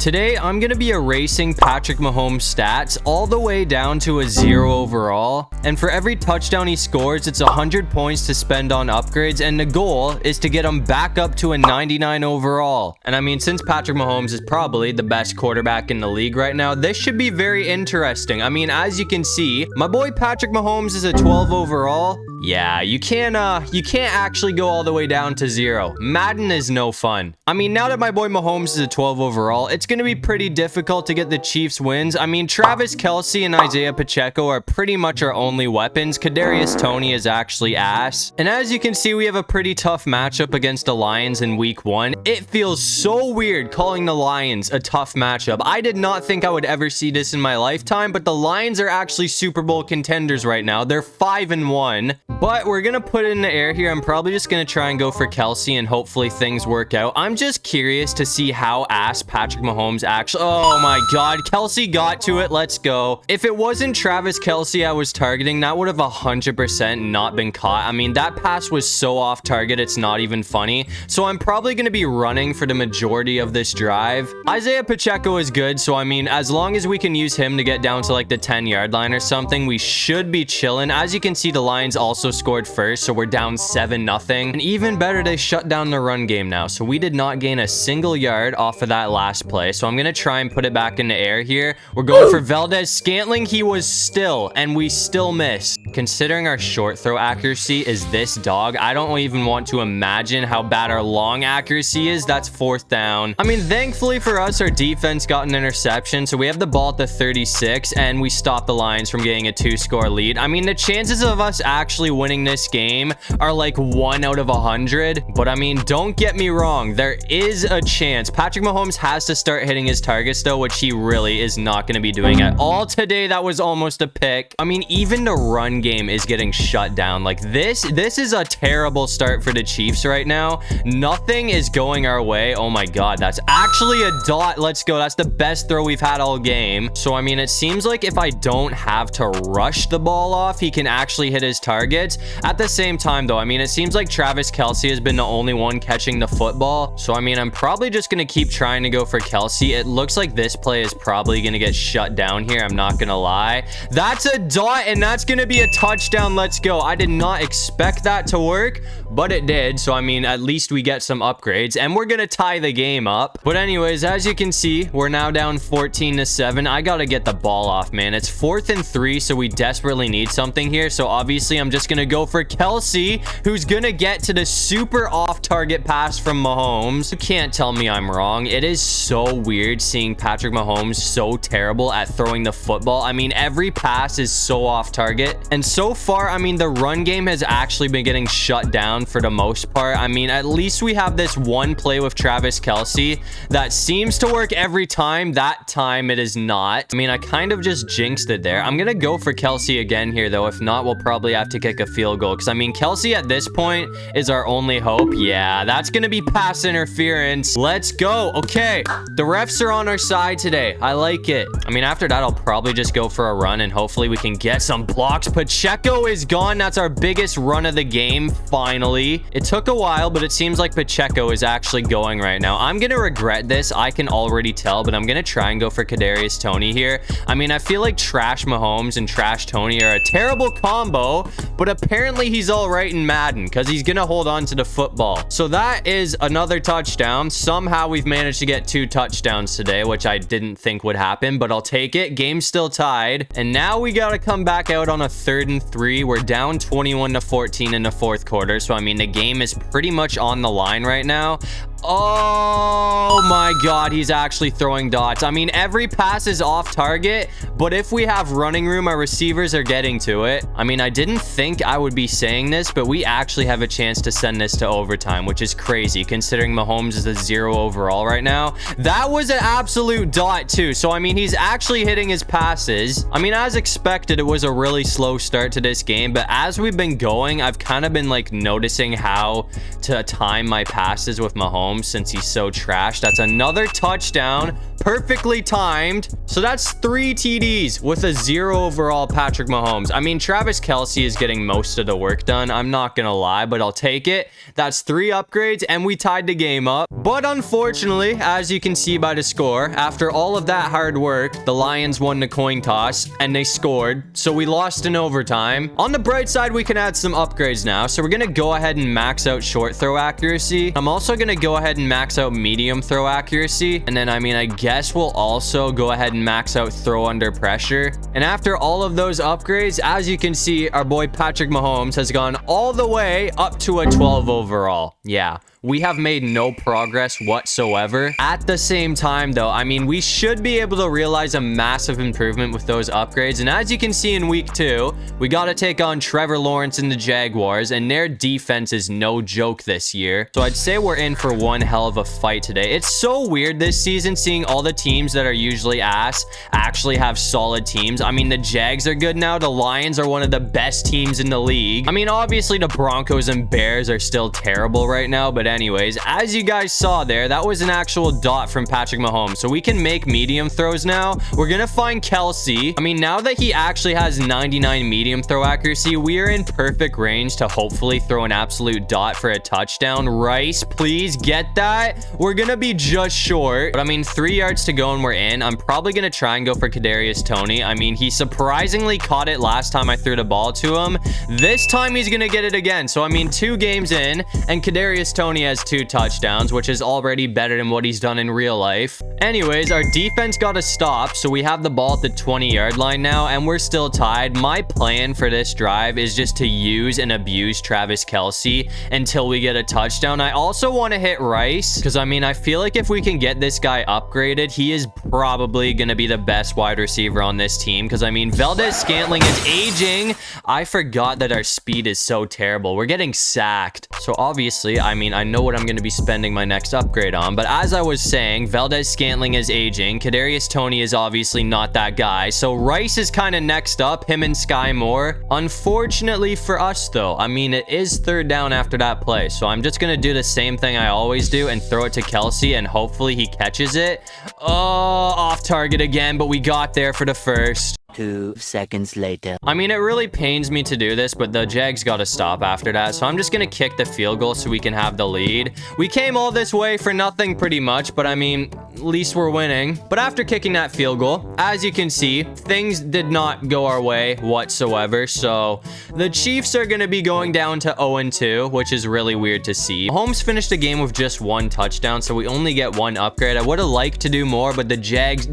Today, I'm going to be erasing Patrick Mahomes' stats all the way down to a 0 overall. And for every touchdown he scores, it's 100 points to spend on upgrades. And the goal is to get him back up to a 99 overall. And I mean, since Patrick Mahomes is probably the best quarterback in the league right now, this should be very interesting. I mean, as you can see, my boy Patrick Mahomes is a 12 overall. Yeah, you can't actually go all the way down to 0. Madden is no fun. I mean, now that my boy Mahomes is a 12 overall, it's going to be pretty difficult to get the Chiefs wins. I mean, Travis Kelce and Isaiah Pacheco are pretty much our only weapons. Kadarius Toney is actually ass. And as you can see, we have a pretty tough matchup against the Lions in week 1. It feels so weird calling the Lions a tough matchup. I did not think I would ever see this in my lifetime, but the Lions are actually Super Bowl contenders right now. They're 5-1. But we're going to put it in the air here. I'm probably just going to try and go for Kelce and hopefully things work out. I'm just curious to see how ass Patrick Mahomes actually... Oh my God. Kelce got to it. Let's go. If it wasn't Travis Kelce I was targeting, that would have 100% not been caught. I mean, that pass was so off target. It's not even funny. So I'm probably going to be running for the majority of this drive. Isaiah Pacheco is good. So I mean, as long as we can use him to get down to like the 10-yard line or something, we should be chilling. As you can see, the Lions also scored first, so we're down 7-0. And even better, they shut down the run game now, so we did not gain a single yard off of that last play. So I'm gonna try and put it back in the air here. We're going for Valdez-Scantling. He was still, and we still missed. Considering our short throw accuracy is this dog, I don't even want to imagine how bad our long accuracy is. That's 4th down. I mean, thankfully for us, our defense got an interception, so we have the ball at the 36, and we stopped the Lions from getting a 2-score lead. I mean, the chances of us actually winning this game are like 1 out of 100. But I mean, don't get me wrong, there is a chance. Patrick Mahomes has to start hitting his targets though, which he really is not going to be doing at all today. That was almost a pick. I mean, even the run game is getting shut down. Like this is a terrible start for the Chiefs right now. Nothing is going our way. Oh my God, that's actually a dot. Let's go. That's the best throw we've had all game. So I mean, it seems like if I don't have to rush the ball off, he can actually hit his targets. At the same time though, I mean, it seems like Travis Kelce has been the only one catching the football. So I mean, I'm probably just going to keep trying to go for Kelce. It looks like this play is probably going to get shut down here. I'm not going to lie. That's a dot, and that's going to be a touchdown. Let's go. I did not expect that to work, but it did. So I mean, at least we get some upgrades, and we're going to tie the game up. But anyways, as you can see, we're now down 14-7. I got to get the ball off, man. It's 4th and 3, so we desperately need something here. So obviously, I'm just going to go for Kelce, who's going to get to the super off-target pass from Mahomes. You can't tell me I'm wrong. It is so weird seeing Patrick Mahomes so terrible at throwing the football. I mean, every pass is so off-target. And so far, I mean, the run game has actually been getting shut down for the most part. I mean, at least we have this one play with Travis Kelce that seems to work every time. That time, it is not. I mean, I kind of just jinxed it there. I'm going to go for Kelce again here, though. If not, we'll probably have to kick a field goal, because I mean, Kelce at this point is our only hope. Yeah, that's gonna be pass interference. Let's go. Okay, the refs are on our side today. I like it. I mean, after that, I'll probably just go for a run, and hopefully we can get some blocks. Pacheco is gone. That's our biggest run of the game, finally. It took a while, but it seems like Pacheco is actually going right now. I'm gonna regret this, I can already tell, but I'm gonna try and go for Kadarius Toney here. I mean, I feel like Trash Mahomes and Trash Toney are a terrible combo, but apparently he's all right in Madden because he's gonna hold on to the football. So that is another touchdown. Somehow we've managed to get 2 touchdowns today, which I didn't think would happen, but I'll take it. Game's still tied, and now we gotta come back out on a 3rd and 3. We're down 21-14 in the 4th quarter, so I mean, the game is pretty much on the line right now. Oh my God, he's actually throwing dots. I mean, every pass is off target, but if we have running room, our receivers are getting to it. I mean, I didn't think I would be saying this, but we actually have a chance to send this to overtime, which is crazy considering Mahomes is a 0 overall right now. That was an absolute dot too. So I mean, he's actually hitting his passes. I mean, as expected, it was a really slow start to this game, but as we've been going, I've kind of been like noticing how to time my passes with Mahomes since he's so trash. That's another touchdown. Perfectly timed. So that's 3 TDs with a 0 overall Patrick Mahomes. I mean, Travis Kelce is getting most of the work done. I'm not gonna lie, but I'll take it. That's 3 upgrades, and we tied the game up. But unfortunately, as you can see by the score, after all of that hard work, the Lions won the coin toss and they scored. So we lost in overtime. On the bright side, we can add some upgrades now. So we're going to go ahead and max out short throw accuracy. I'm also going to go ahead and max out medium throw accuracy. And then, I mean, I guess we'll also go ahead and max out throw under pressure. And after all of those upgrades, as you can see, our boy Patrick Mahomes has gone all the way up to a 12 overall. Yeah. We have made no progress whatsoever. At the same time, though, I mean, we should be able to realize a massive improvement with those upgrades. And as you can see in week 2, we got to take on Trevor Lawrence and the Jaguars, and their defense is no joke this year. So I'd say we're in for one hell of a fight today. It's so weird this season seeing all the teams that are usually ass actually have solid teams. I mean, the Jags are good now. The Lions are one of the best teams in the league. I mean, obviously the Broncos and Bears are still terrible right now, but anyways, as you guys saw there, that was an actual dot from Patrick Mahomes. So we can make medium throws now. We're going to find Kelsey. I mean, now that he actually has 99 medium throw accuracy, we are in perfect range to hopefully throw an absolute dot for a touchdown. Rice, please get that. We're going to be just short. But I mean, 3 yards to go and we're in. I'm probably going to try and go for Kadarius Toney. I mean, he surprisingly caught it last time I threw the ball to him. This time he's going to get it again. So I mean, 2 games in and Kadarius Toney has 2 touchdowns, which is already better than what he's done in real life. Anyways, our defense got to stop, so we have the ball at the 20-yard line now, and we're still tied. My plan for this drive is just to use and abuse Travis Kelce until we get a touchdown. I also want to hit Rice, because I mean, I feel like if we can get this guy upgraded, he is probably going to be the best wide receiver on this team, because I mean, Valdez-Scantling is aging. I forgot that our speed is so terrible. We're getting sacked. So obviously, I mean, I know what I'm going to be spending my next upgrade on, but as I was saying, Valdez-Scantling is aging. Kadarius Toney is obviously not that guy. So Rice is kind of next up, him and Sky Moore. Unfortunately for us, though, I mean, it is 3rd down after that play. So I'm just going to do the same thing I always do and throw it to Kelsey, and hopefully he catches it. Oh, off target again, but we got there for the first. 2 seconds later. I mean, it really pains me to do this, but the Jags got to stop after that. So I'm just going to kick the field goal so we can have the lead. We came all this way for nothing pretty much, but I mean, at least we're winning. But after kicking that field goal, as you can see, things did not go our way whatsoever. So the Chiefs are going to be going down to 0-2, which is really weird to see. Mahomes finished the game with just 1 touchdown, so we only get 1 upgrade. I would have liked to do more, but the Jags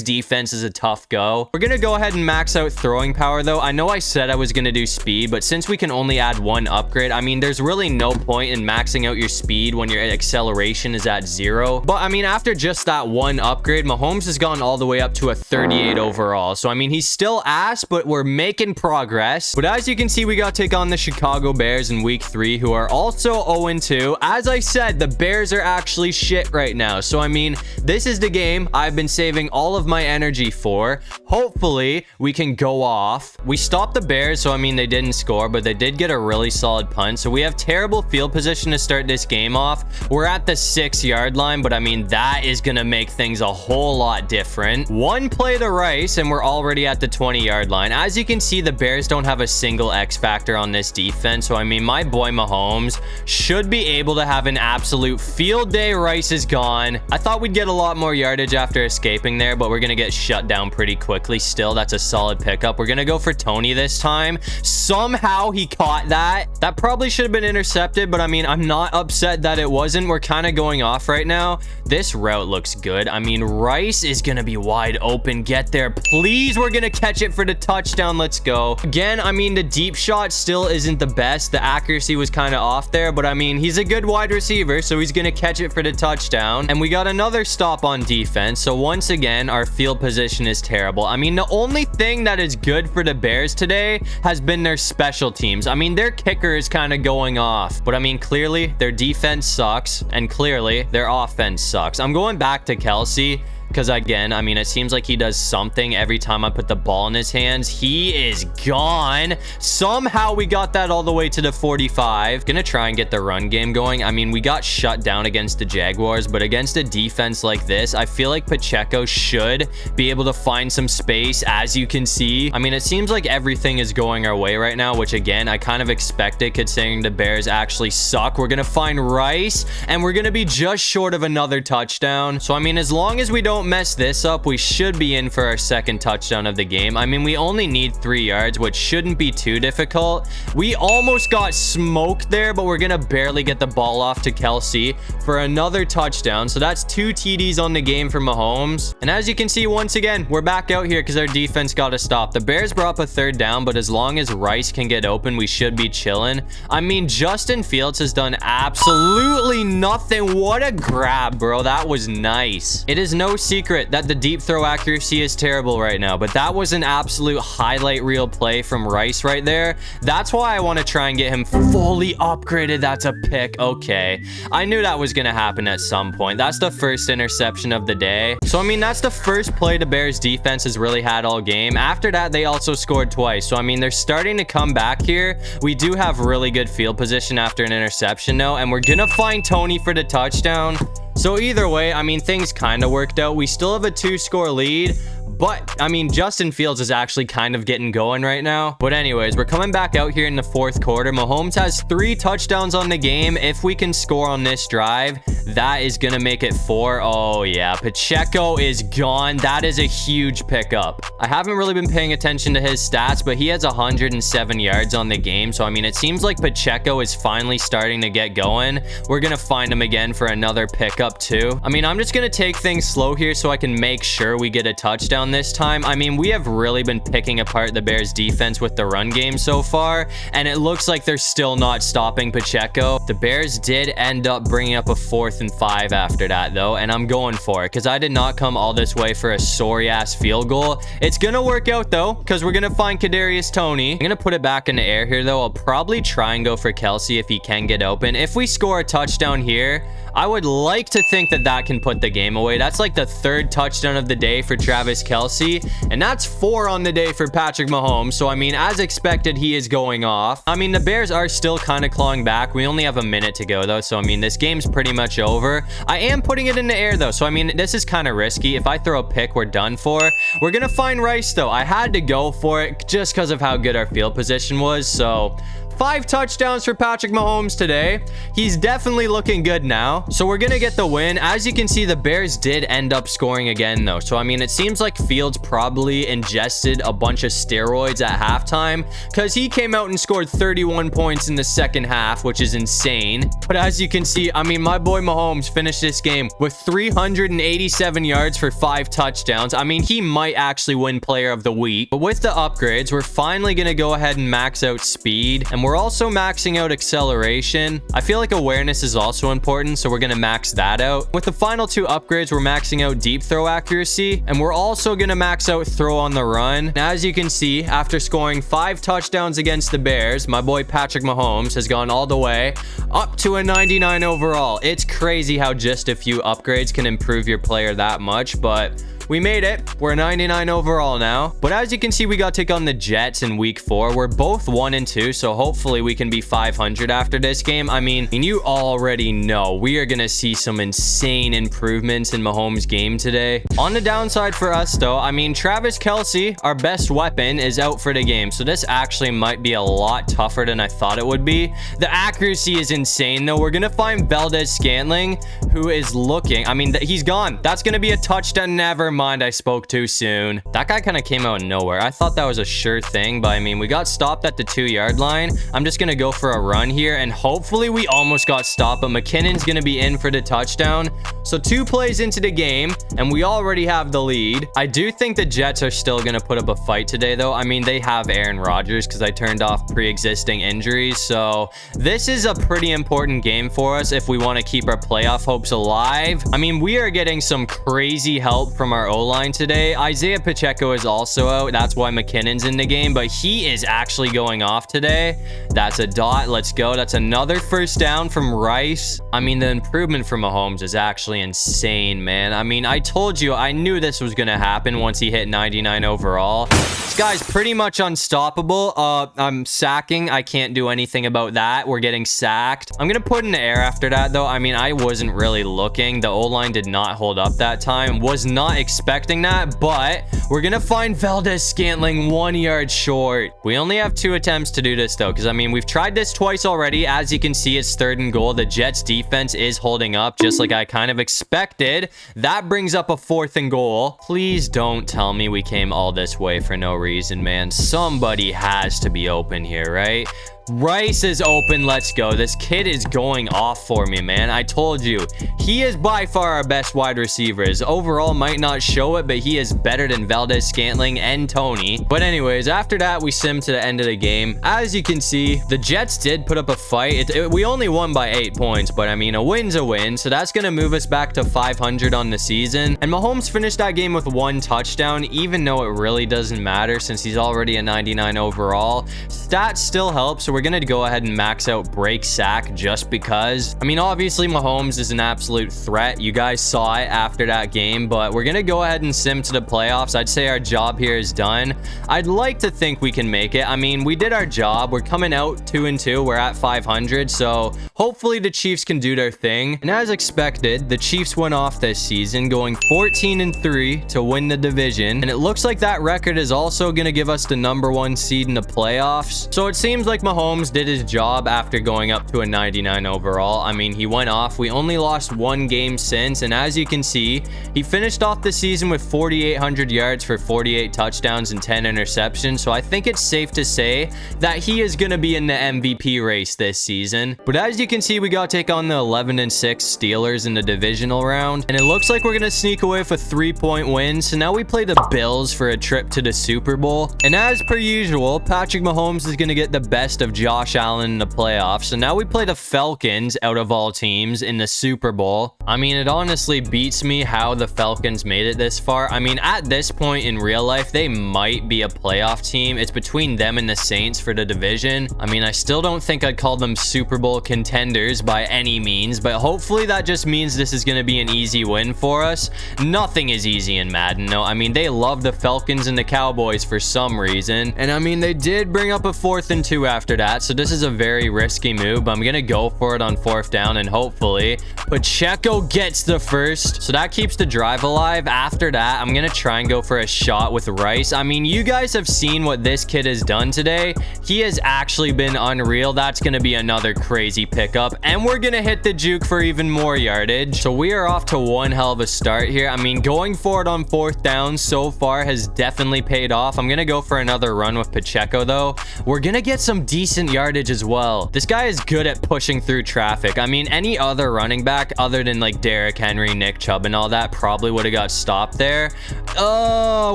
defense is a tough go. We're going to go ahead and max out throwing power, though. I know I said I was going to do speed, but since we can only add 1 upgrade, I mean, there's really no point in maxing out your speed when your acceleration is at 0. But I mean, after just that 1 upgrade, Mahomes has gone all the way up to a 38 overall. So I mean, he's still ass, but we're making progress. But as you can see, we got to take on the Chicago Bears in week 3, who are also 0-2. As I said, the Bears are actually shit right now. So I mean, this is the game I've been saving all of my energy for. Hopefully we can go off. We stopped the Bears, so I mean, they didn't score, but they did get a really solid punt. So we have terrible field position to start this game off. We're at the 6-yard line, but I mean, that is gonna make things a whole lot different. 1 play to Rice and we're already at the 20-yard line. As you can see, the Bears don't have a single X factor on this defense. So I mean, my boy Mahomes should be able to have an absolute field day. Rice is gone. I thought we'd get a lot more yardage after escaping there, but we're gonna get shut down pretty quickly. Still, that's a solid pickup. We're gonna go for Toney this time. Somehow he caught that. That probably should have been intercepted, but I mean, I'm not upset that it wasn't. We're kind of going off right now. This route looks good. I mean, Rice is gonna be wide open. Get there, please. We're gonna catch it for the touchdown. Let's go. Again, I mean, the deep shot still isn't the best. The accuracy was kind of off there, but I mean, he's a good wide receiver, so he's gonna catch it for the touchdown. And we got another stop on defense. So once again, our field position is terrible. I mean, the only thing that is good for the Bears today has been their special teams. I mean, their kicker is kind of going off, but I mean, clearly their defense sucks and clearly their offense sucks. I'm going back to Kelsey. because again, I mean, it seems like he does something every time I put the ball in his hands. He is gone. Somehow we got that all the way to the 45. Gonna try and get the run game going. I mean, we got shut down against the Jaguars, but against a defense like this, I feel like Pacheco should be able to find some space. As you can see, I mean, it seems like everything is going our way right now, which again, I kind of expected considering the Bears actually suck. We're gonna find Rice, and we're gonna be just short of another touchdown. So I mean, as long as we don't mess this up, we should be in for our second touchdown of the game. I mean, we only need 3 yards, which shouldn't be too difficult. We almost got smoked there, but we're gonna barely get the ball off to Kelsey for another touchdown. So that's 2 TDs on the game for Mahomes. And as you can see, once again, we're back out here because our defense got to stop. The Bears brought up a 3rd down, but as long as Rice can get open, we should be chilling. I mean, Justin Fields has done absolutely nothing. What a grab, bro. That was nice. It is no secret that the deep throw accuracy is terrible right now, but that was an absolute highlight reel play from Rice right there. That's why I want to try and get him fully upgraded. That's a pick. Okay. I knew that was going to happen at some point. That's the first interception of the day. So, I mean, that's the first play the Bears defense has really had all game. After that, they also scored twice. So, I mean, they're starting to come back here. We do have really good field position after an interception, though, and we're going to find Tony for the touchdown. So either way, I mean, things kind of worked out. We still have a 2-score lead, but I mean, Justin Fields is actually kind of getting going right now. But anyways, we're coming back out here in the 4th quarter. Mahomes has 3 touchdowns on the game. If we can score on this drive, that is going to make it 4. Oh yeah, Pacheco is gone. That is a huge pickup. I haven't really been paying attention to his stats, but he has 107 yards on the game. So I mean, it seems like Pacheco is finally starting to get going. We're going to find him again for another pickup too. I mean, I'm just going to take things slow here so I can make sure we get a touchdown this time. I mean, we have really been picking apart the Bears defense with the run game so far, and it looks like they're still not stopping Pacheco. The Bears did end up bringing up a 4th and 5 after that though, and I'm going for it because I did not come all this way for a sorry ass field goal. It's gonna work out though because we're gonna find Kadarius Toney. I'm gonna put it back in the air here though. I'll probably try and go for Kelsey if he can get open. If we score a touchdown here, I would like to think that that can put the game away. That's like the 3rd touchdown of the day for Travis Kelsey, and that's 4 on the day for Patrick Mahomes. So I mean, as expected, he is going off. I mean, the Bears are still kind of clawing back. We only have a minute to go though, so I mean, this game's pretty much over. I am putting it in the air though, so I mean, this is kind of risky. If I throw a pick, we're done for. We're gonna find Rice though. I had to go for it just because of how good our field position was. So 5 touchdowns for Patrick Mahomes today. He's definitely looking good now. So we're going to get the win. As you can see, the Bears did end up scoring again, though. So, I mean, it seems like Fields probably ingested a bunch of steroids at halftime because he came out and scored 31 points in the 2nd half, which is insane. But as you can see, I mean, my boy Mahomes finished this game with 387 yards for 5 touchdowns. I mean, he might actually win Player of the Week. But with the upgrades, we're finally going to go ahead and max out speed, and we're also maxing out acceleration. I feel like awareness is also important, so we're going to max that out. With the final 2 upgrades, we're maxing out deep throw accuracy, and we're also going to max out throw on the run. And as you can see, after scoring 5 touchdowns against the Bears, my boy Patrick Mahomes has gone all the way up to a 99 overall. It's crazy how just a few upgrades can improve your player that much, but we made it. We're 99 overall now. But as you can see, we got to take on the Jets in week 4. We're both 1-2, so hopefully we can be 500 after this game. I mean, you already know we are going to see some insane improvements in Mahomes' game today. On the downside for us, though, I mean, Travis Kelsey, our best weapon, is out for the game. So this actually might be a lot tougher than I thought it would be. The accuracy is insane, though. We're going to find Valdez-Scantling, who is looking. I mean, he's gone. That's going to be a touchdown. Never mind, I spoke too soon. That guy kind of came out of nowhere. I thought that was a sure thing, but I mean, we got stopped at the 2-yard line. I'm just gonna go for a run here, and hopefully we almost got stopped, but McKinnon's gonna be in for the touchdown. So 2 plays into the game, and we already have the lead. I do think the Jets are still gonna put up a fight today, though. I mean, they have Aaron Rodgers because I turned off pre-existing injuries, so this is a pretty important game for us if we want to keep our playoff hopes hopes alive. I mean, we are getting some crazy help from our O-line today. Isaiah Pacheco is also out. That's why McKinnon's in the game, but he is actually going off today. That's a dot. Let's go. That's another first down from Rice. I mean, the improvement from Mahomes is actually insane, man. I mean, I told you, I knew this was going to happen once he hit 99 overall. This guy's pretty much unstoppable. I'm sacking. I can't do anything about that. We're getting sacked. I'm going to put in the air after that, though. I mean, I wasn't really looking. The O-line did not hold up that time. Was not expecting that, but we're going to find Valdez-Scantling 1 yard short. We only have 2 attempts to do this, though, because, I mean, we've tried this twice already. As you can see, it's 3rd and goal. The Jets defense is holding up, just like I kind of expected. That brings up a 4th and goal. Please don't tell me we came all this way for no reason, man. Somebody has to be open here, right? Rice is open. Let's go. This kid is going off for me, man. I told you, he is by far our best wide receiver. His overall might not show it, but he is better than Valdez-Scantling and Tony. But anyways, after that, we sim to the end of the game. As you can see, the Jets did put up a fight. We only won by 8 points, but I mean, a win's a win. So that's going to move us back to 500 on the season. And Mahomes finished that game with 1 touchdown, even though it really doesn't matter since he's already a 99 overall. Stats still help, so we're going to go ahead and max out break sack just because. I mean, obviously Mahomes is an absolute threat. You guys saw it after that game, but we're going to go ahead and sim to the playoffs. I'd say our job here is done. I'd like to think we can make it. I mean, we did our job. We're coming out 2-2. We're at 500, so hopefully the Chiefs can do their thing. And as expected, the Chiefs went off this season, going 14-3 to win the division. And it looks like that record is also going to give us the #1 seed in the playoffs. So it seems like Mahomes did his job after going up to a 99 overall. I mean, he went off. We only lost 1 game since, and as you can see, he finished off the season with 4,800 yards for 48 touchdowns and 10 interceptions. So I think it's safe to say that he is going to be in the MVP race this season. But as you can see, we got to take on the 11-6 Steelers in the divisional round, and it looks like we're going to sneak away with a 3-point win. So now we play the Bills for a trip to the Super Bowl, and as per usual, Patrick Mahomes is going to get the best of Josh Allen in the playoffs. So now we play the Falcons out of all teams in the Super Bowl. I mean, it honestly beats me how the Falcons made it this far. I mean, at this point in real life, they might be a playoff team. It's between them and the Saints for the division. I mean, I still don't think I'd call them Super Bowl contenders by any means, but hopefully that just means this is going to be an easy win for us. Nothing is easy in Madden, no. I mean, they love the Falcons and the Cowboys for some reason. And I mean, they did bring up a 4th and 2 after that, so this is a very risky move, but I'm gonna go for it on 4th down, and hopefully Pacheco gets the first, so that keeps the drive alive. After that, I'm gonna try and go for a shot with Rice. I mean, you guys have seen what this kid has done today. He has actually been unreal. That's gonna be another crazy pickup, and we're gonna hit the juke for even more yardage. So we are off to one hell of a start here. I mean, going for it on 4th down so far has definitely paid off. I'm gonna go for another run with Pacheco, though. We're gonna get some decent yardage as well. This guy is good at pushing through traffic. I mean, any other running back other than like Derrick Henry, Nick Chubb, and all that probably would have got stopped there. Oh,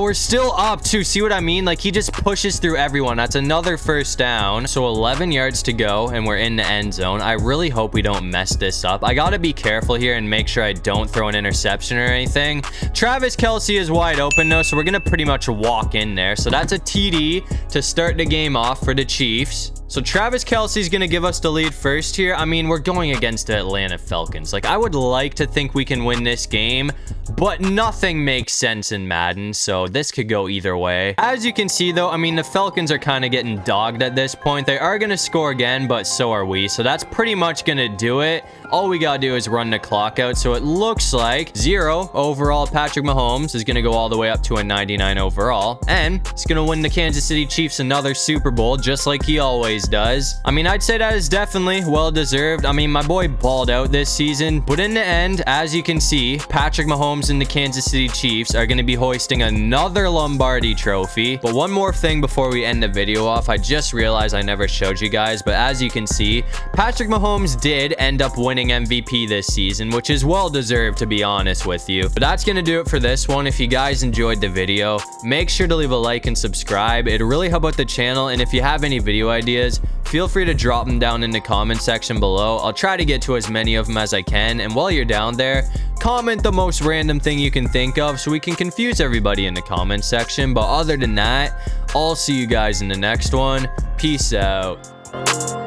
we're still up too. See what I mean? Like, he just pushes through everyone. That's another 1st down. So 11 yards to go, and we're in the end zone. I really hope we don't mess this up. I gotta be careful here and make sure I don't throw an interception or anything. Travis Kelce is wide open though, so we're gonna pretty much walk in there. So that's a TD to start the game off for the Chiefs. So Travis Kelce's going to give us the lead first here. I mean, we're going against the Atlanta Falcons. Like, I would like to think we can win this game, but nothing makes sense in Madden, so this could go either way. As you can see, though, I mean, the Falcons are kind of getting dogged at this point. They are going to score again, but so are we. So that's pretty much going to do it. All we got to do is run the clock out. So it looks like 0 overall Patrick Mahomes is going to go all the way up to a 99 overall, and he's going to win the Kansas City Chiefs another Super Bowl, just like he always does. I mean, I'd say that is definitely well deserved. I mean, my boy balled out this season, but in the end, as you can see, Patrick Mahomes and the Kansas City Chiefs are going to be hoisting another Lombardi trophy. But one more thing before we end the video off, I just realized I never showed you guys, but as you can see, Patrick Mahomes did end up winning MVP this season, which is well deserved, to be honest with you. But that's going to do it for this one. If you guys enjoyed the video, make sure to leave a like and subscribe. It'll really help out the channel, and if you have any video ideas, feel free to drop them down in the comment section below. I'll try to get to as many of them as I can. can. And while you're down there, comment the most random thing you can think of so we can confuse everybody in the comment section. But other than that, I'll see you guys in the next one. Peace out.